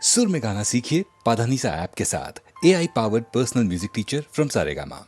सुर में गाना सीखिए पाधानीसा ऐप के साथ। AI powered personal music teacher from Saregama.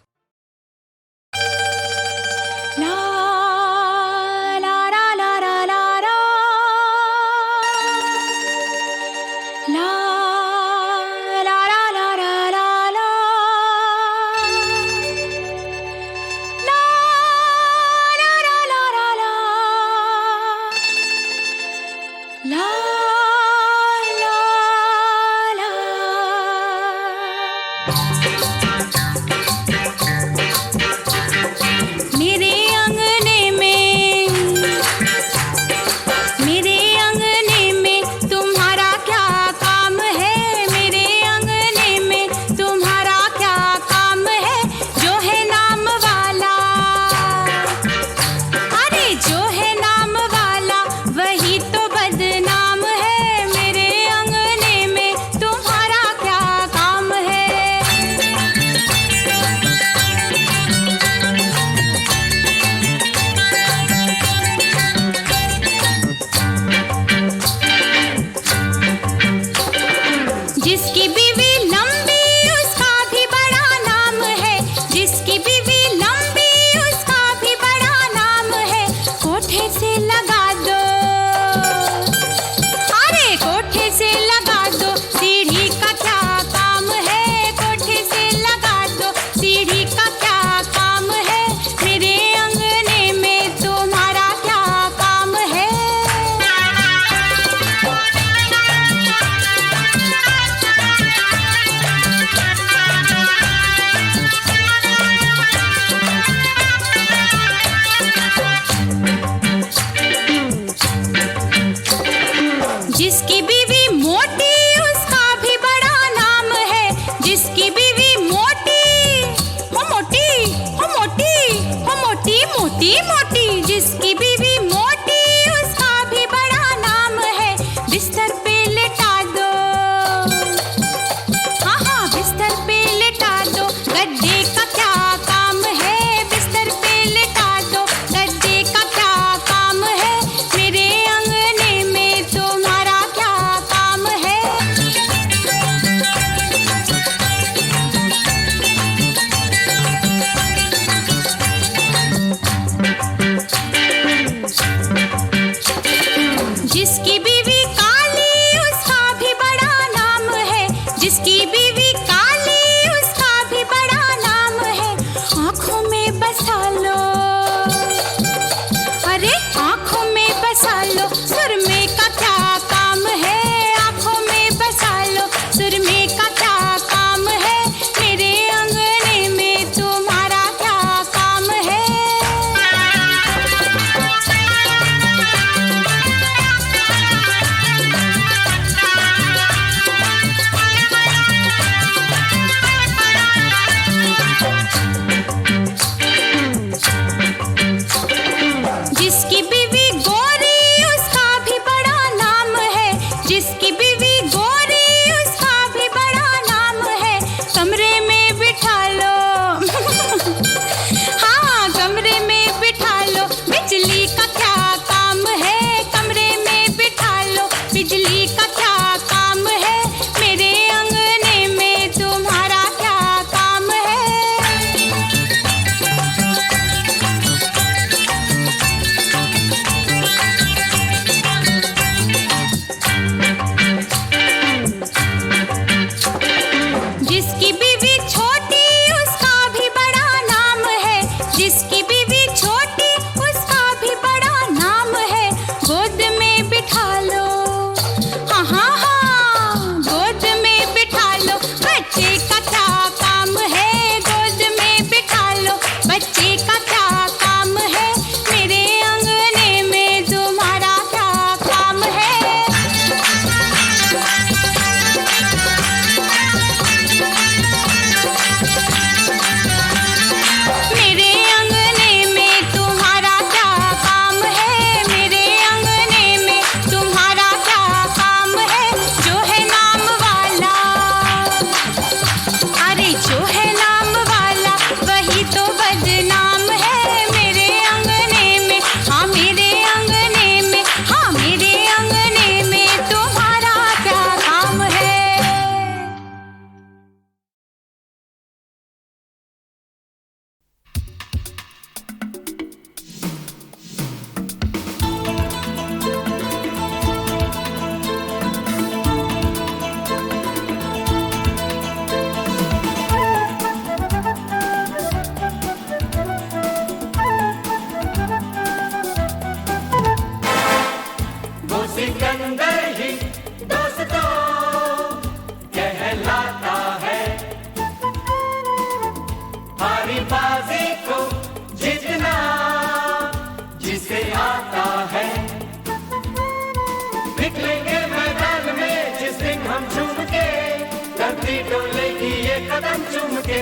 के।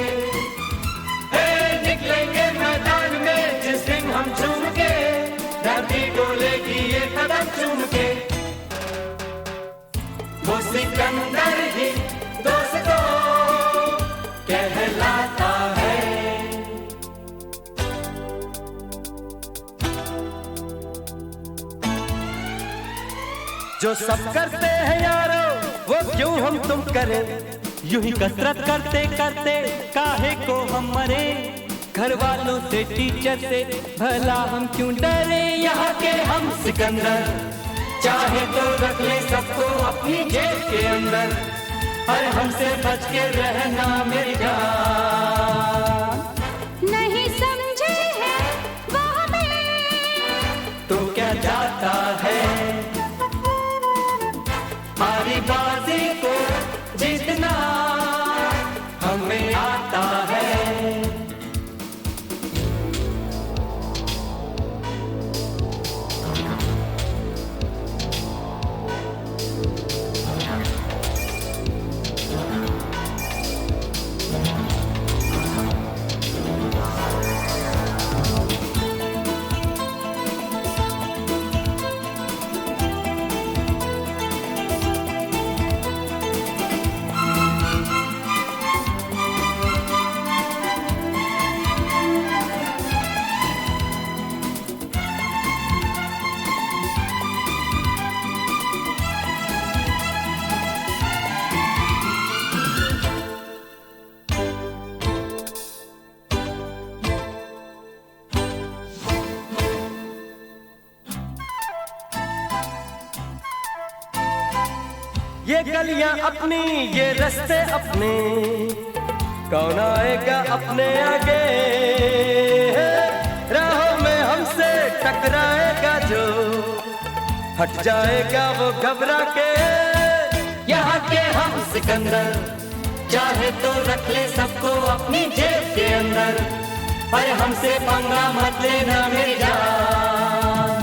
निकलेंगे मैदान में जिस दिन हम झूम के, धरती डोलेगी ये कदम चूम के। वो सिकंदर ही दोस्तों कहलाता है। जो सब करते हैं यारो वो क्यों हम तुम करें, यूं ही कसरत करते करते काहे को हम मरे। घर वालों से टीचर से भला हम क्यों डरे, यहाँ के हम सिकंदर चाहे तो रख ले सबको अपनी जेब के अंदर। अरे हमसे बच के रहना मेरी जान, नहीं समझे हैं वो हमें तो क्या जाता है। हमारी बाजी को जीतना हमें आता है। ये गलियां अपनी ये रास्ते अपने, कौन आएगा अपने आगे। राहों में हमसे टकराएगा जो, हट जाएगा वो घबरा के। यहाँ के हम सिकंदर चाहे तो रख ले सबको अपनी जेब के अंदर। अरे हमसे पंगा मत लेना मेरी जान,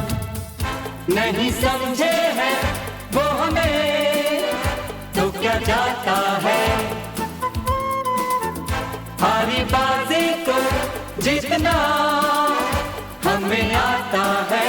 नहीं समझे हैं वो हमें तो क्या जाता है। हारी बाजी को जीतना हमें आता है।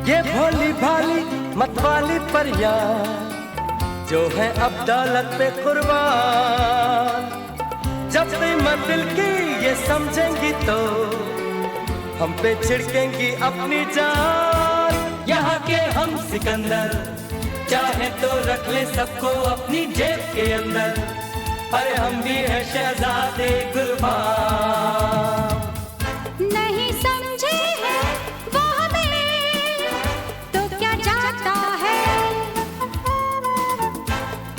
ये भोली भाली मतवाली परियां जो है अब दौलत पे कुर्बान, जब कीमत दिल की ये समझेंगी तो हम पे छिड़केंगी अपनी जान। यहाँ के हम सिकंदर चाहे तो रख ले सबको अपनी जेब के अंदर। अरे हम भी है शहजादे कुर्बान, नहीं समझे हैं वो हमें तो क्या जाता है।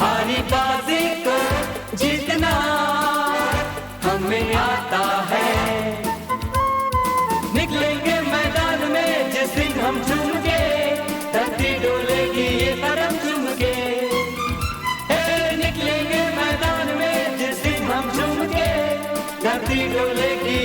हारी बाजी को जीतना हमें आता है। निकलेंगे मैदान में जिस दिन हम झूम के, धरती डोलेगी ये कदम चूम के। निकलेंगे मैदान में जिस दिन हम झूम के, धरती डोलेगी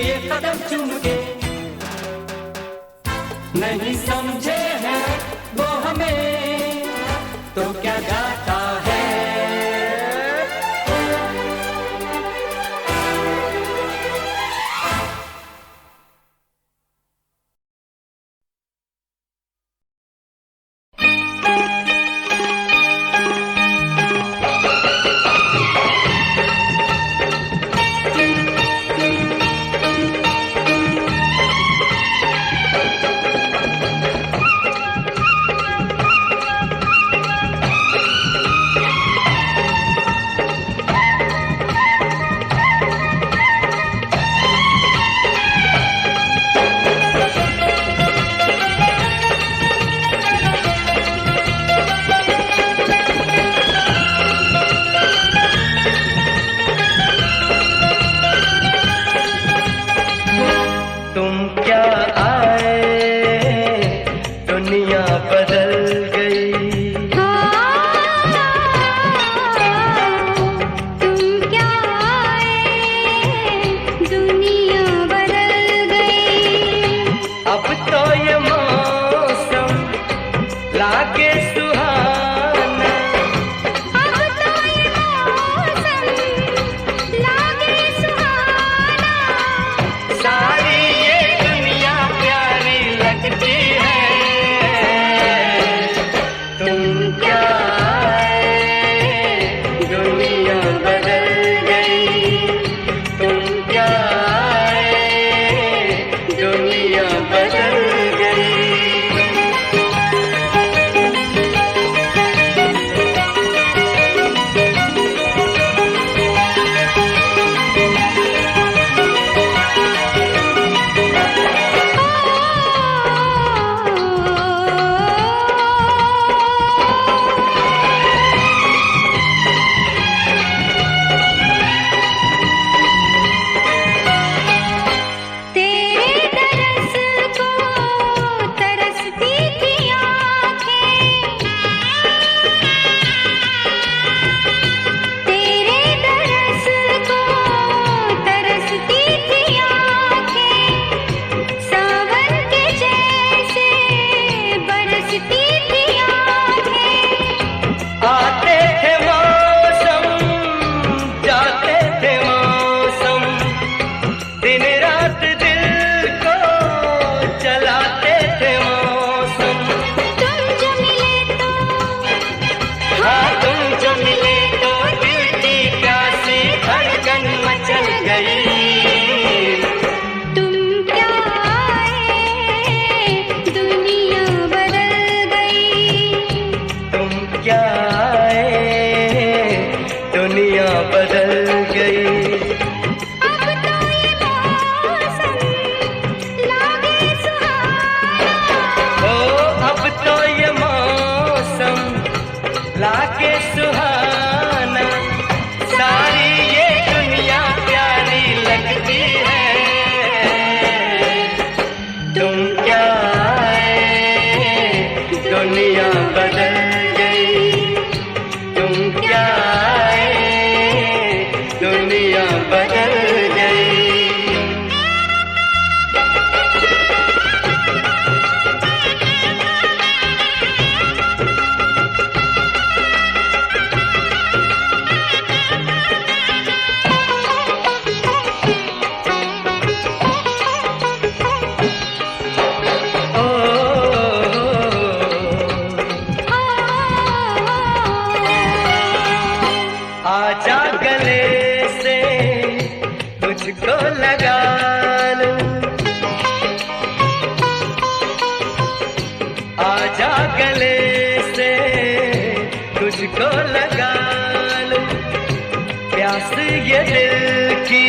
दिल की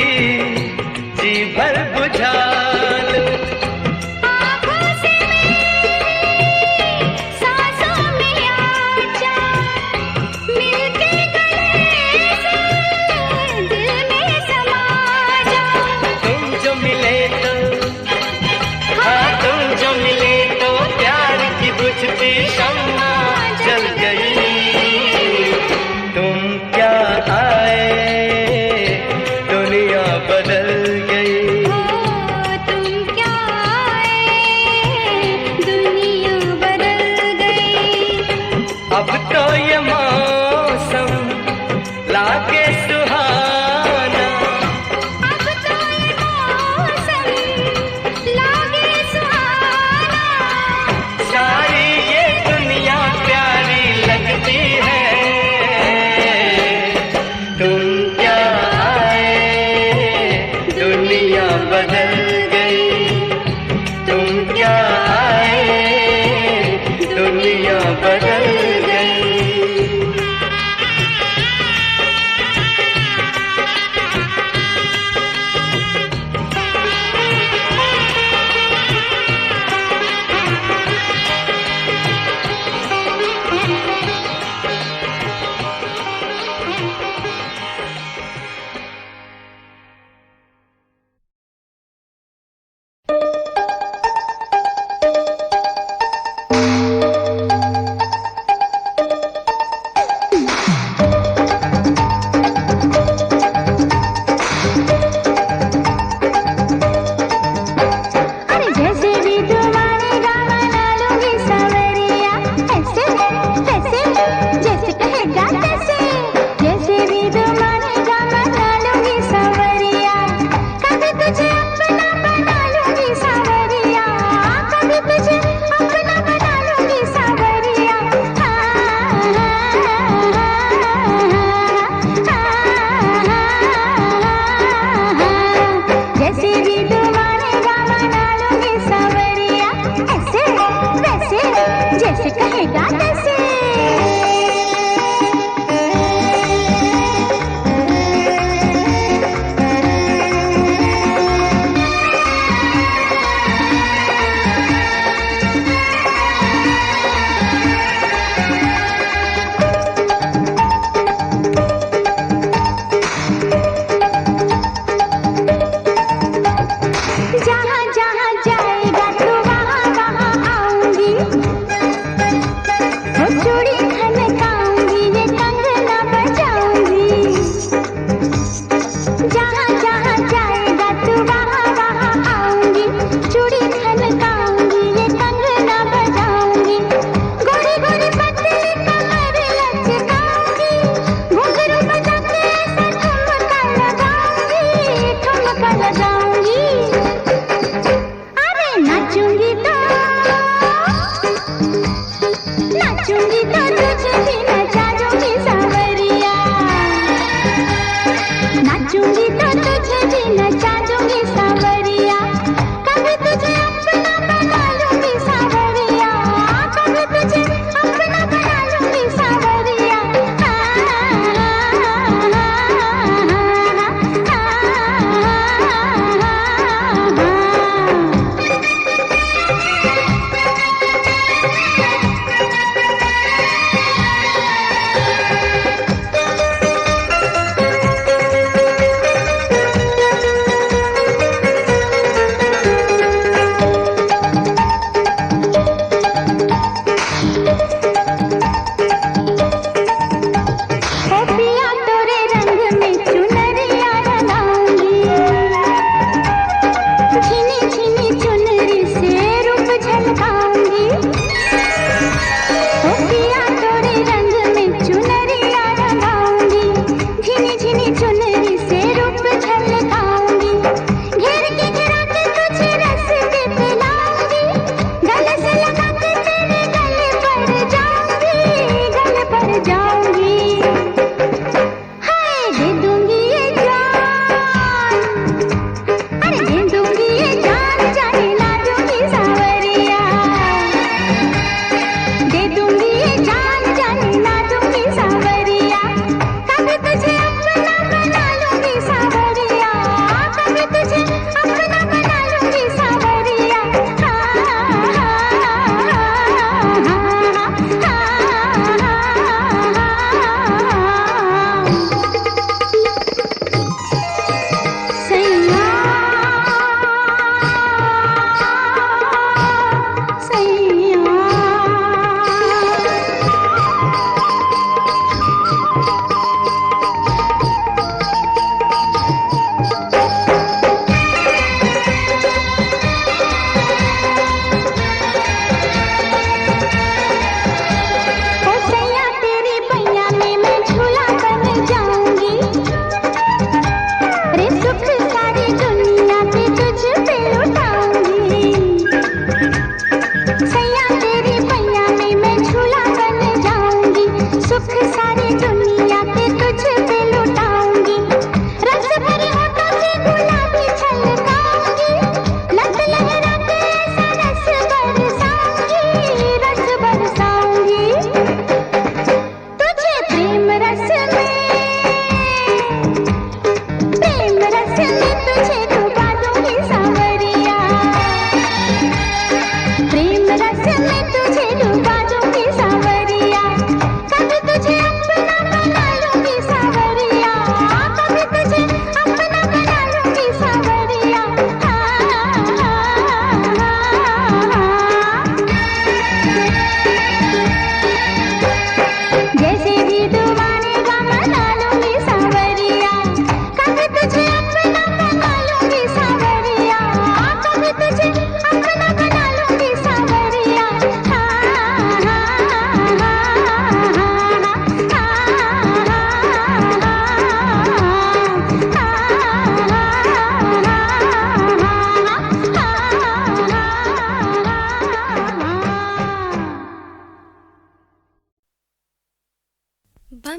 जी भर बुझा लो। आँखों से मेरी सांसों में आ जा, मिलके गले से दिल में समा जा। तुम जो मिले तो, हाँ तुम जो मिले तो प्यार की बुझती शम्मा जल गई। तुम क्या आए दुनिया बदल गई। ओ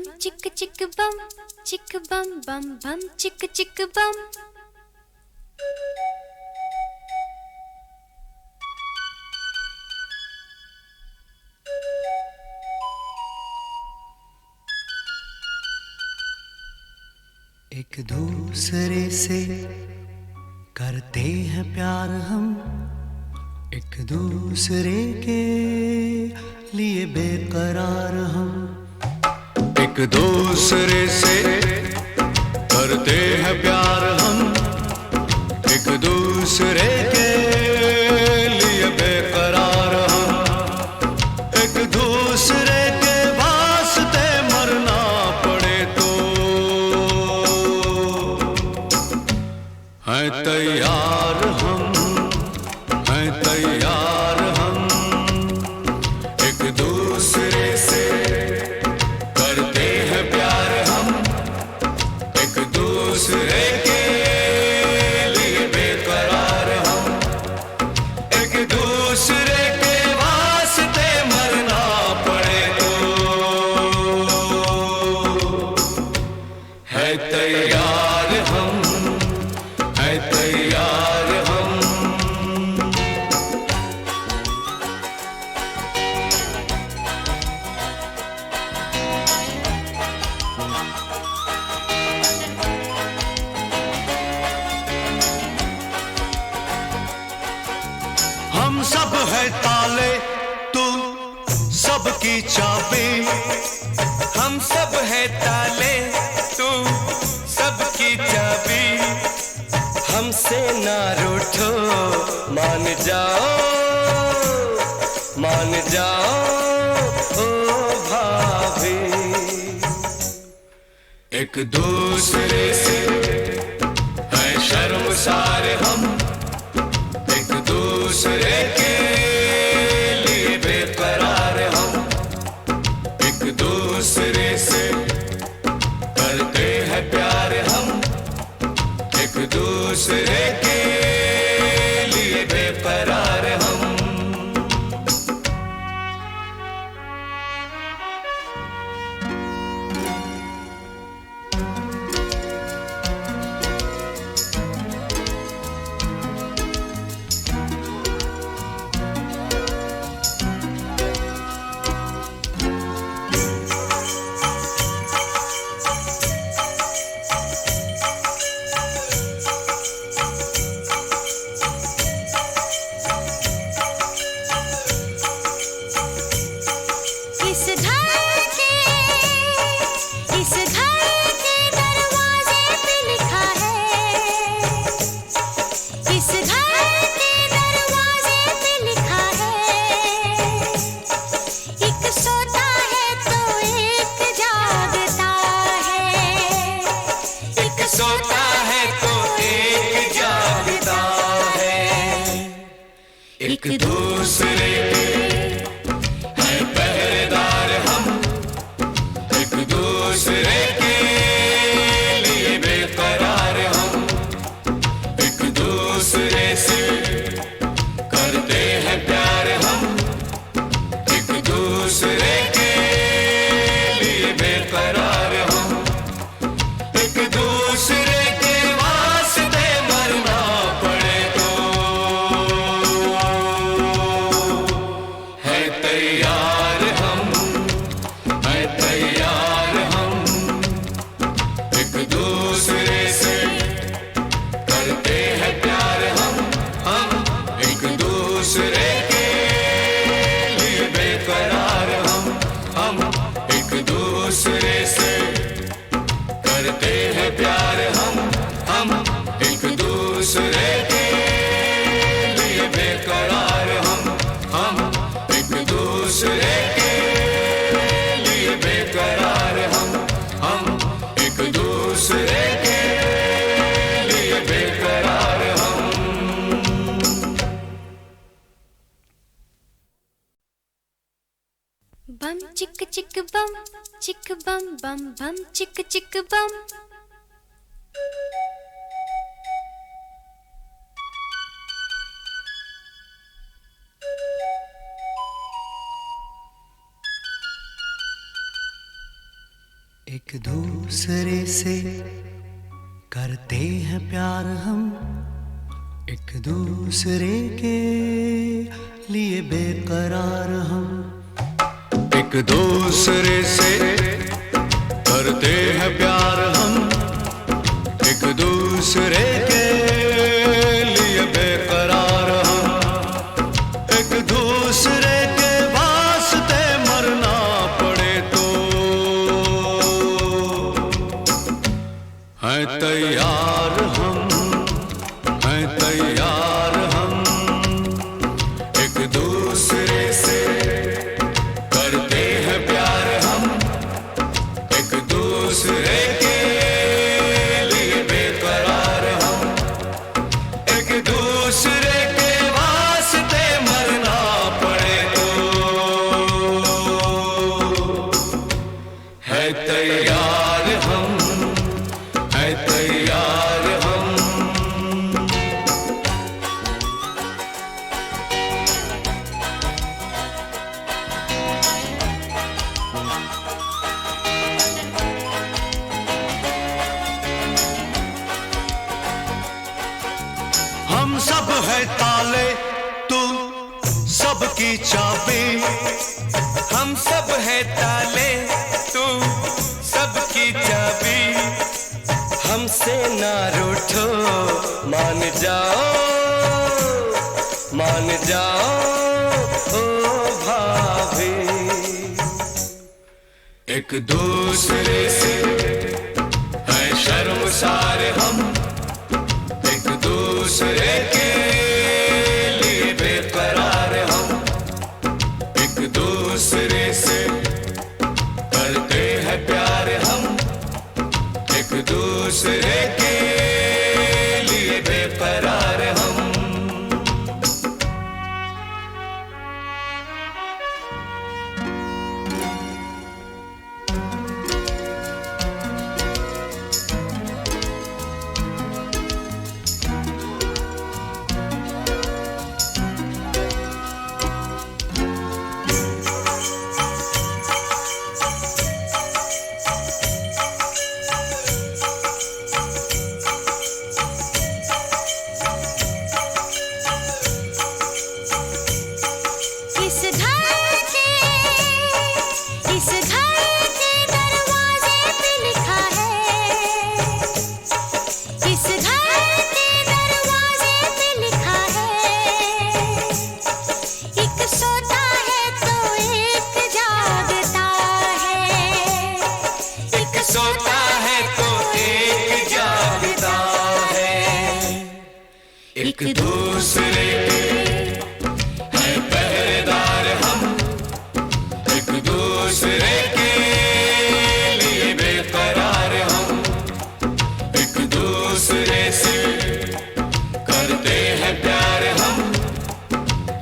चिक चिक बम चिक बम बम बम चिक चिक बम। एक दूसरे से करते हैं प्यार हम, एक दूसरे के लिए बेकरार हम। एक दूसरे से करते हैं प्यार हम, एक दूसरे के लिए बेकरार हम। एक दूसरे के वास्ते मरना पड़े तो हैं तैयार हम, हैं तैयार हम। एक दूसरे से करते हैं प्यार हम, एक दूसरे के लिए बेकरार हम। एक दूसरे के वास्ते मरना पड़े तो है तैयार हम, है तैयार हम। हम सब है ताले, तू सबकी चाबी। हम सब है ताले, तू सबकी चाबी। हमसे ना रूठो, मान जाओ, मान जाओ ओ भाभी। एक दूसरे से है शर्मसार हम, एक दूसरे के लिए बेकरार हम। एक दूसरे से करते हैं प्यार हम, एक दूसरे के लिए बेकरार हम। इस घर के दरवाजे पे लिखा है, इस घर के दरवाजे पे लिखा है। एक सोता है तो एक जागता है, एक सोता है तो एक जागता है। एक दूसरे के है पहरेदार हम, एक दूसरे के लिए बेकरार हम। एक दूसरे से करते हैं प्यार हम, एक दूसरे के लिए बेकरार हम। एक दूसरे के वास्ते मरना पड़े तो है तैयार हम, है तैयार हम। एक दूसरे से करते हैं प्यार हम एक दूसरे के लिए बेकरार हम एक दूसरे से करते हैं प्यार हम एक दूसरे के लिए बेकरार हम एक दूसरे के लिए बेकरार हम एक दूसरे के लिए बेकरार हम। बम चिक चिक बम चिक बम बम बम चिक चिक बम। एक दूसरे से करते हैं प्यार हम, एक दूसरे के लिए बेकरार हम। एक दूसरे से करते हैं प्यार हम, एक दूसरे के लिए बेकरार हम। एक दूसरे के वास्ते मरना पड़े तो हैं तैयार हम, हैं तैयार हम। एक दूसरे से करते हैं प्यार हम, एक दूसरे के लिए बेकरार हम। एक दूसरे के वास्ते मरना पड़े तो है तैयार हम, है तैयार हम। हम सब है ताले, तू सबकी चाबी। हम सब है ताले, तू सबकी चाबी। हमसे ना रूठो, मान जाओ, मान जाओ ओ भाभी। एक दूसरे से है शर्मसार हम, एक दूसरे के लिए बेकरार हम। एक दूसरे से करते हैं प्यार हम, एक दूसरे के लिए बेकरार हम। इस घर के दरवाजे पे लिखा है, इस घर के दरवाजे पे लिखा है। एक सोता है तो एक जागता है, एक सोता है तो एक जागता है। एक दूसरे के हैं पहरेदार हम, एक दूसरे के लिए बेकरार हम। एक दूसरे से करते हैं प्यार हम,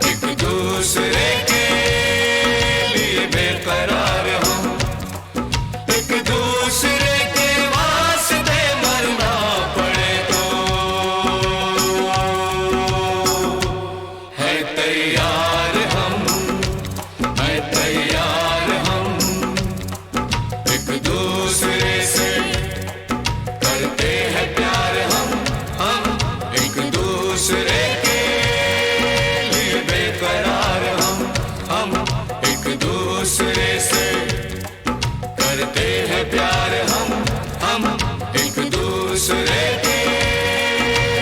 एक दूसरे के लिए बेकरार हम। एक दूसरे के वास्ते मरना पड़े तो है तैयार हम, है तैयार हम। एक दूसरे से करते हैं प्यार हम एक दूसरे के लिए बेकरार हम एक दूसरे से करते हैं प्यार हम एक दूसरे के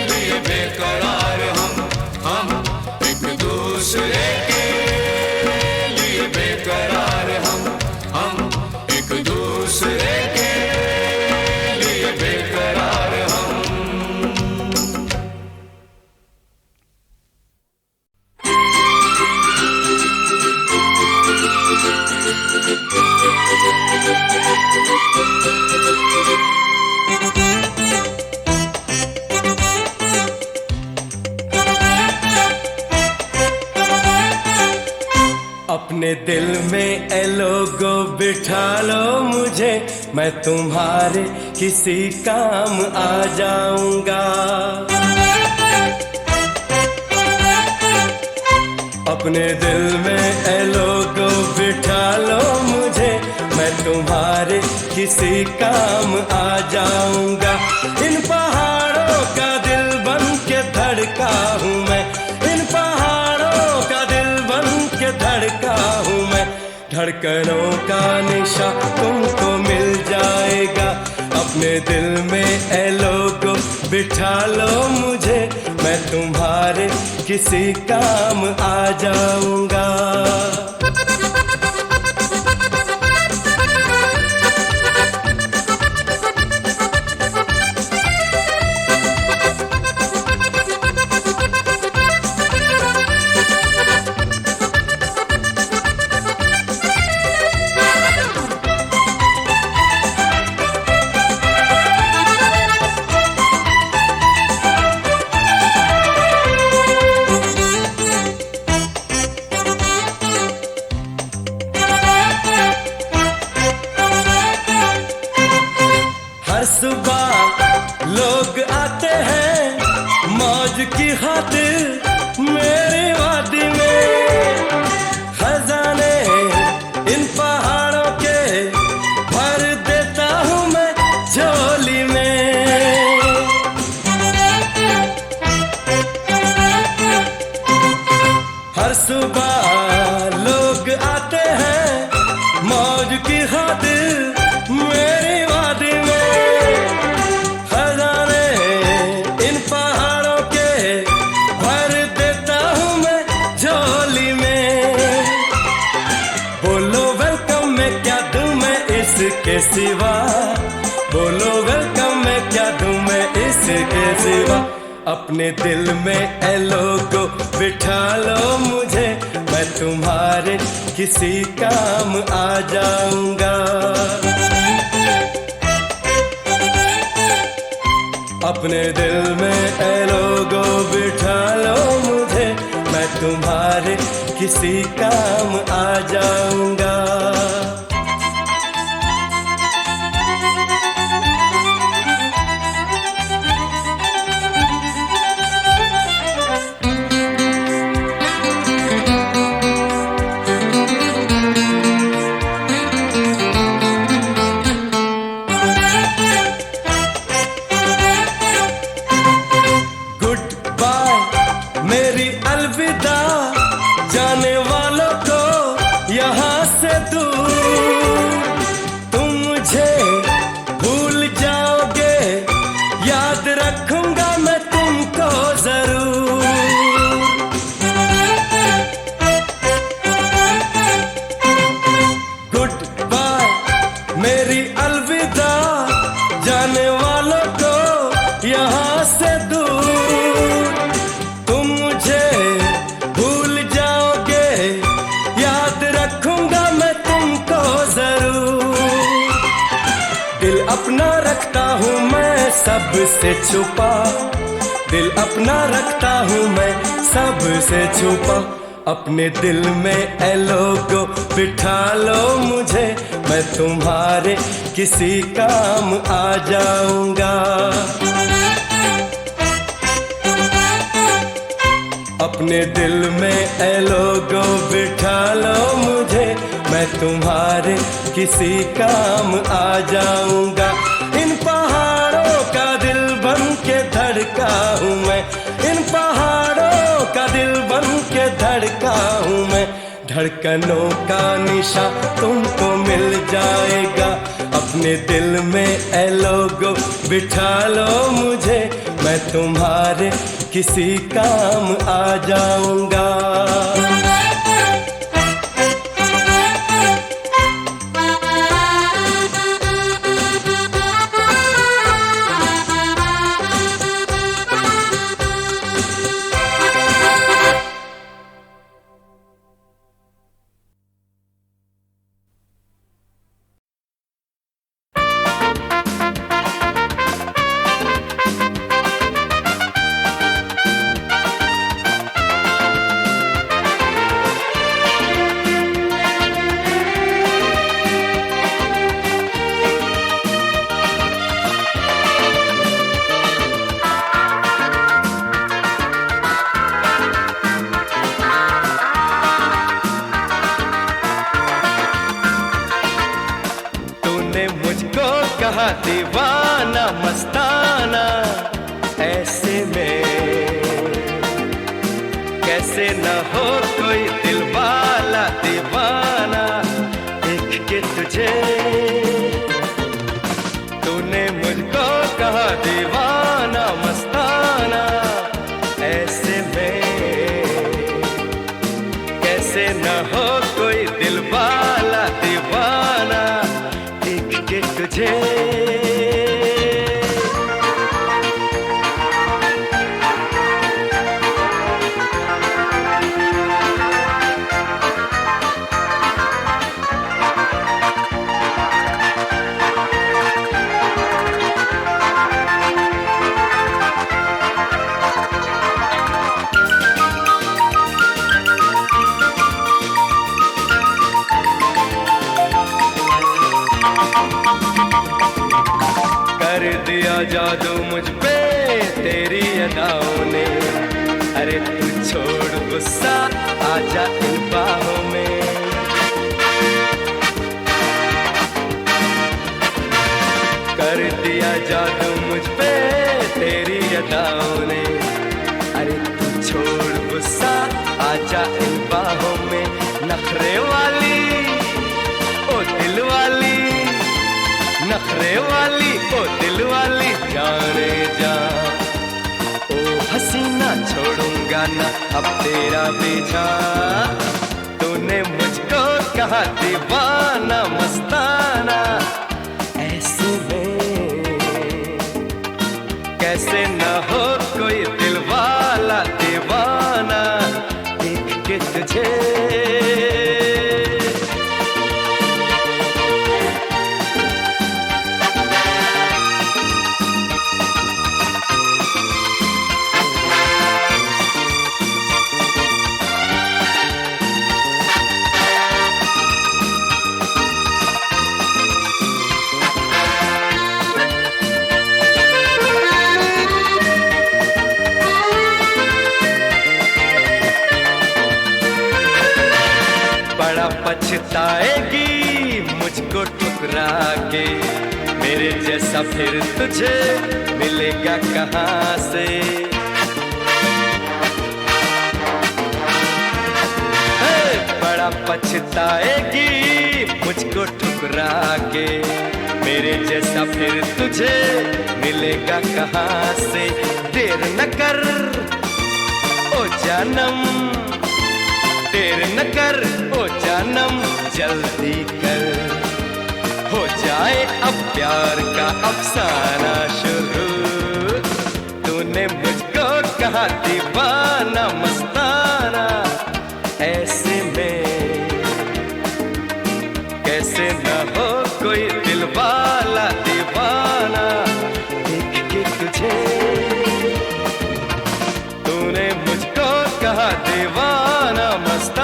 लिए बेकरार हम एक दूसरे के लिए बेकरार हम एक दूसरे के लिए बेकरार हम। अपने दिल में ए लोगो बिठा लो मुझे, मैं तुम्हारे किसी काम आ जाऊंगा। अपने दिल में ए लोगो बिठा लो मुझे, मैं तुम्हारे किसी काम आ जाऊंगा। इन पहाड़ों का दिल बन के धड़का हूँ मैं, इन पहाड़ों का दिल बन के धड़का हूँ मैं। धड़कनों का निशा तुमको मिल जाएगा, अपने दिल में ए लोगो बिठा लो मुझे, मैं तुम्हारे किसी काम आ जाऊंगा। हर सुबह लोग आते हैं मौज की खातिर मेरी वादी में, खजाने इन पहाड़ों के भर देता हूँ मैं झोली में। हर सुबह लोग आते हैं मौज की खातिर मेरी वादी में, खजाने इन पहाड़ों के भर देता हूँ मैं झोली में। बोलो वेलकम मैं क्या दूँ मैं इसके सिवा, बोलो वेलकम मैं क्या दूँ मैं इसके सिवा। अपने दिल में ए लोगो बिठा लो मुझे, मैं तुम्हारे किसी काम आ जाऊंगा। अपने दिल में ए लोगो बिठा लो मुझे, मैं तुम्हारे किसी काम आ जाऊंगा। मेरी अलविदा जाने वालों को यहाँ से दूर, तुम मुझे भूल जाओगे याद रखूंगा मैं तुमको जरूर। गुड बाय मेरी अलविदा जाने वालों को यहाँ से दूर, दिल अपना रखता हूँ मैं सबसे छुपा, दिल अपना रखता हूँ मैं सबसे छुपा। अपने दिल में ए लोगो बिठा लो मुझे, मैं तुम्हारे किसी काम आ जाऊंगा। अपने दिल में ए लोगो बिठा लो मुझे, मैं तुम्हारे किसी काम आ जाऊंगा। इन पहाड़ों का दिल बन के धड़का हूँ मैं, इन पहाड़ों का दिल बन के धड़का हूँ मैं। धड़कनों का निशा तुमको मिल जाएगा, अपने दिल में ए लोगो बिठा लो मुझे, मैं तुम्हारे किसी काम आ जाऊंगा। कहा दीवाना मस्ताना, ऐसे में कैसे न हो कोई दिल वाला दीवाना। देख के तुझे तूने मुझको कहा दीवाना मस्ताना, ऐसे में कैसे न हो कोई दिल वाला दीवाना। देख के तुझे कर दिया जादू मुझ पे तेरी अदाओं ने। अरे तू छोड़ गुस्सा, आजा इन बाहों में। कर दिया जादू मुझ पे तेरी अदाओं ने। अरे तू छोड़ गुस्सा, आजा इन बाहों में। नखरे वाली ओ दिल वाली, नखरे वाली ओ दिल वाली जाने जा। ओ हसीना छोड़ूंगा ना अब तेरा पीछा। तूने मुझको कहा दीवाना मस्ताना, ऐसे में कैसे न हो कोई दिल वाला दीवाना। देख के तुझे बड़ा पछताएगी मुझको ठुकरा के। मेरे जैसा फिर तुझे मिलेगा कहाँ से। बड़ा पछताएगी मुझको ठुकरा के। मेरे जैसा फिर तुझे मिलेगा कहाँ से। देर न कर ओ जानम, देर न कर ओ जानम, जल्दी कर। हो जाए अब प्यार का अफसाना शुरू। तूने मुझको कहा दीवाना मस्ताना, ऐसे में कैसे न हो कोई दिल वाला दीवाना। देख के तुझे तूने मुझको कहा दीवाना मस्ताना।